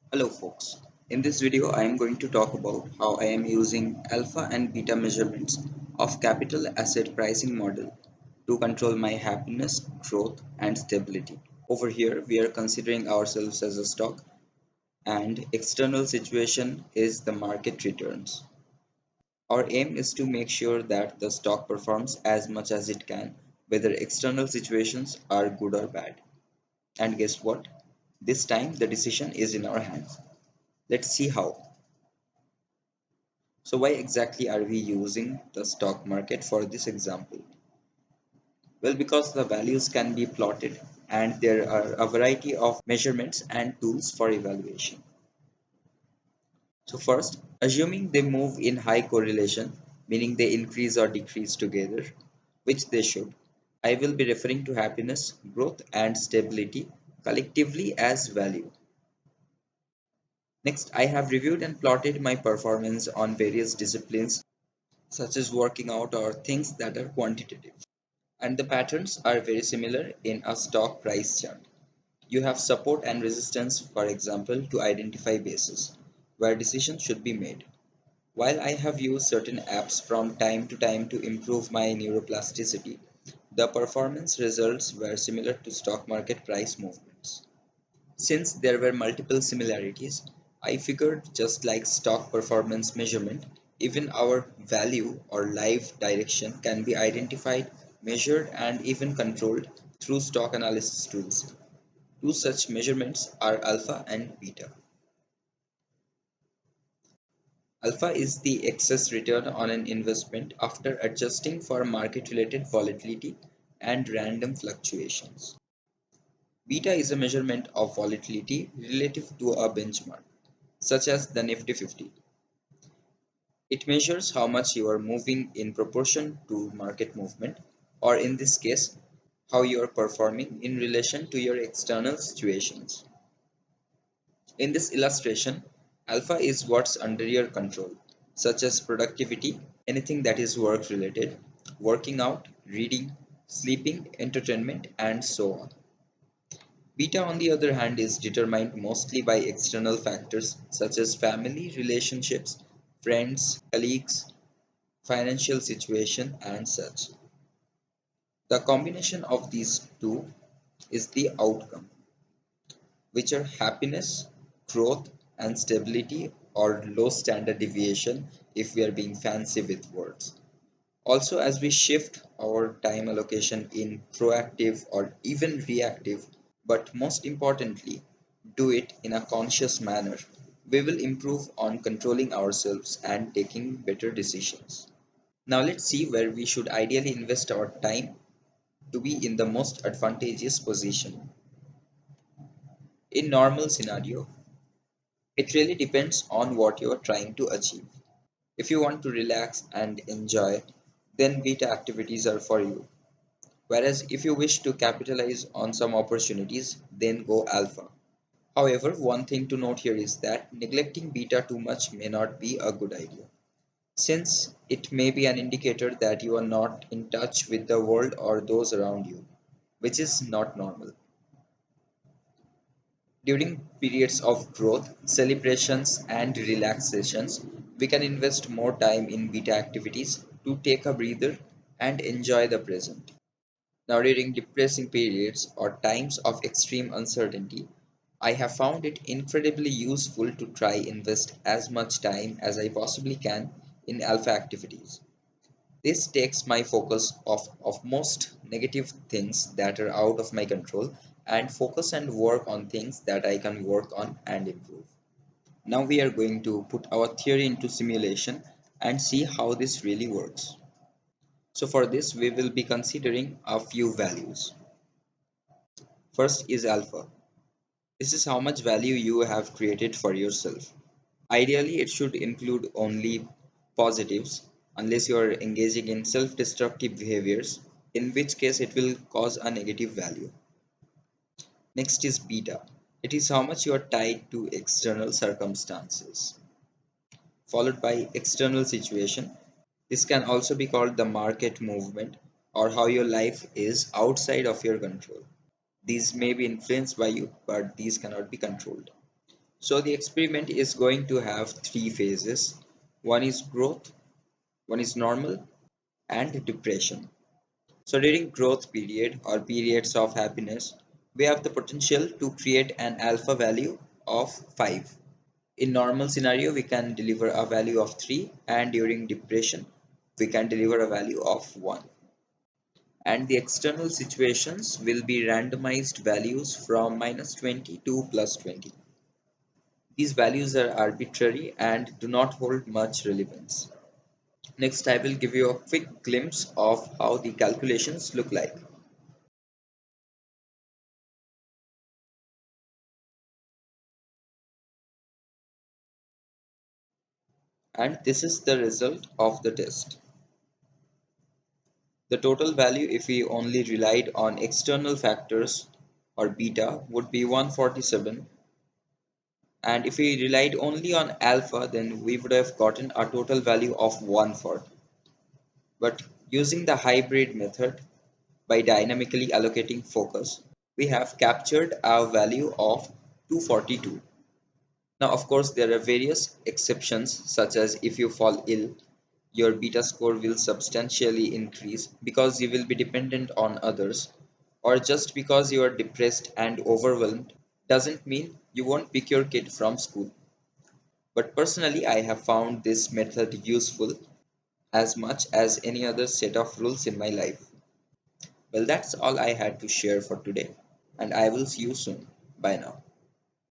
Hello folks. In this video I am going to talk about how I am using alpha and beta measurements of capital asset pricing model to control my happiness, growth and stability. Over here we are considering ourselves as a stock and external situation is the market returns. Our aim is to make sure that the stock performs as much as it can whether external situations are good or bad. And guess what? This time the decision is in our hands. Let's see how. So why exactly are we using the stock market for this example? Well, because the values can be plotted and there are a variety of measurements and tools for evaluation. So first, assuming they move in high correlation, meaning they increase or decrease together, which they should, I will be referring to happiness, growth and stability collectively as value. Next, I have reviewed and plotted my performance on various disciplines such as working out or things that are quantitative. And the patterns are very similar in a stock price chart. You have support and resistance, for example, to identify bases where decisions should be made. While I have used certain apps from time to time to improve my neuroplasticity, the performance results were similar to stock market price movements. Since there were multiple similarities, I figured just like stock performance measurement, even our value or life direction can be identified, measured, and even controlled through stock analysis tools. Two such measurements are alpha and beta. Alpha is the excess return on an investment after adjusting for market related volatility and random fluctuations. Beta is a measurement of volatility relative to a benchmark, such as the Nifty 50. It measures how much you are moving in proportion to market movement, or in this case, how you are performing in relation to your external situations. In this illustration, alpha is what's under your control, such as productivity, anything that is work related, working out, reading, sleeping, entertainment, and so on. Beta, on the other hand, is determined mostly by external factors such as family, relationships, friends, colleagues, financial situation, and such. The combination of these two is the outcome, which are happiness, growth, and stability, or low standard deviation if we are being fancy with words. Also, as we shift our time allocation in proactive or even reactive, but most importantly, do it in a conscious manner, we will improve on controlling ourselves and taking better decisions. Now, let's see where we should ideally invest our time to be in the most advantageous position. In normal scenario, it really depends on what you are trying to achieve. If you want to relax and enjoy, then beta activities are for you. Whereas if you wish to capitalize on some opportunities, then go alpha. However, one thing to note here is that neglecting beta too much may not be a good idea, since it may be an indicator that you are not in touch with the world or those around you, which is not normal. During periods of growth, celebrations, and relaxations, we can invest more time in beta activities to take a breather and enjoy the present. Now, during depressing periods or times of extreme uncertainty, I have found it incredibly useful to try invest as much time as I possibly can in alpha activities. This takes my focus off most negative things that are out of my control and focus and work on things that I can work on and improve. Now we are going to put our theory into simulation and see how this really works. So for this we will be considering a few values. First is alpha. This is how much value you have created for yourself. Ideally, it should include only positives unless you are engaging in self-destructive behaviors, in which case it will cause a negative value. Next is beta. It is how much you are tied to external circumstances, followed by external situation. This can also be called the market movement or how your life is outside of your control. These may be influenced by you, but these cannot be controlled. So the experiment is going to have three phases. One is growth, one is normal, and depression. So during growth period or periods of happiness, we have the potential to create an alpha value of 5. In normal scenario, we can deliver a value of 3, and during depression, we can deliver a value of 1. And the external situations will be randomized values from -20 to +20. These values are arbitrary and do not hold much relevance. Next, I will give you a quick glimpse of how the calculations look like. And this is the result of the test. The total value, if we only relied on external factors or beta, would be 147, and if we relied only on alpha, then we would have gotten a total value of 140. But using the hybrid method, by dynamically allocating focus, we have captured a value of 242. Now, of course, there are various exceptions, such as if you fall ill, your beta score will substantially increase because you will be dependent on others, or just because you are depressed and overwhelmed doesn't mean you won't pick your kid from school. But personally, I have found this method useful as much as any other set of rules in my life. Well, that's all I had to share for today, and I will see you soon. Bye now.